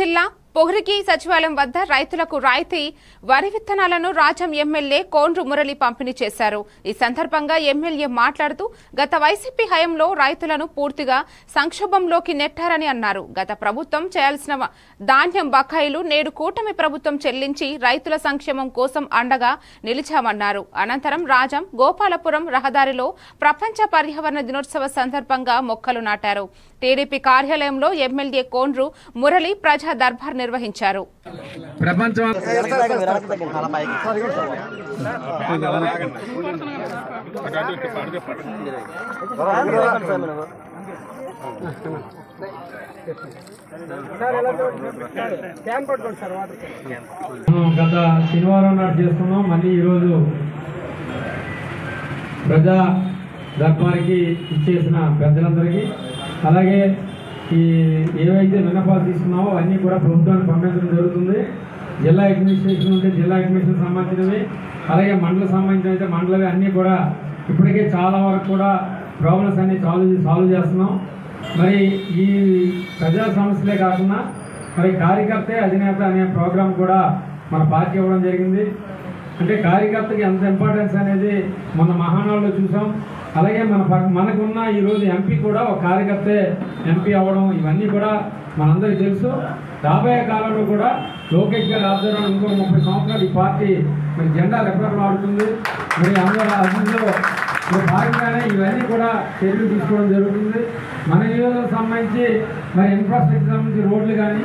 జిల్లా పొగరికి సచివాలయం వద్ద రైతులకు రాయితీ వరి విత్తనాలను రాజం ఎమ్మెల్యే కోండ్రు మురళి పంపిణీ చేశారు। ఈ సందర్భంగా ఎమ్మెల్యే మాట్లాడుతూ గత వైసీపీ హయాంలో రైతులను పూర్తిగా సంక్షోభంలోకి నెట్టారని అన్నారు। గత ప్రభుత్వం చేయాల్సిన ధాన్యం బకాయిలు నేడు కూటమి ప్రభుత్వం చెల్లించి రైతుల సంక్షేమం కోసం అండగా నిలిచామన్నారు। అనంతరం రాజం గోపాలపురం రహదారిలో ప్రపంచ పర్యావరణ దినోత్సవ సందర్భంగా మొక్కలు నాటారు। టీడీపీ కార్యాలయంలో ఎమ్మెల్యే కోండ్రు మురళి ప్రజా దర్బార్ నిర్వహించారు। గత శనివారం నాడు చేస్తున్నాం, మళ్ళీ ఈరోజు ప్రజా దర్బార్కి ఇచ్చేసిన పెద్దలందరికీ, అలాగే ఈ ఏవైతే విన్నపాలు తీసుకున్నామో అన్నీ కూడా ప్రభుత్వానికి పంపించడం జరుగుతుంది। జిల్లా అడ్మినిస్ట్రేషన్ ఉంటే జిల్లా అడ్మినిస్ట్రేషన్ సంబంధించినవి, అలాగే మండల సంబంధించిన మండలవి అన్నీ కూడా ఇప్పటికే చాలా వరకు కూడా ప్రాబ్లమ్స్ అన్ని సాల్వ్ చేస్తున్నాం। మరి ఈ ప్రజా సమస్యలే కాకుండా మరి కార్యకర్తే అధినేత అనే ప్రోగ్రాం కూడా మన పార్టీ ఇవ్వడం జరిగింది। అంటే కార్యకర్తకి ఎంత ఇంపార్టెన్స్ అనేది మన మహానాడులో చూసాం। అలాగే మనకున్న ఈరోజు ఎంపీ కూడా ఒక కార్యకర్తే ఎంపీ అవ్వడం, ఇవన్నీ కూడా మనందరికీ తెలుసు। రాబోయే కాలంలో కూడా లోకేష్ గారి ఆధ్వర్యంలో ఇంకో 30 సంవత్సరాలు ఈ పార్టీ మరి జెండా రెపరెపలాడుతుంది। మరి అందరూ అభివృద్ధిలో భాగంగానే ఇవన్నీ కూడా చర్యలు తీసుకోవడం జరుగుతుంది। మన నియోజకవర్గం సంబంధించి మరి ఇన్ఫ్రాస్ట్రక్చర్ సంబంధించి రోడ్లు కానీ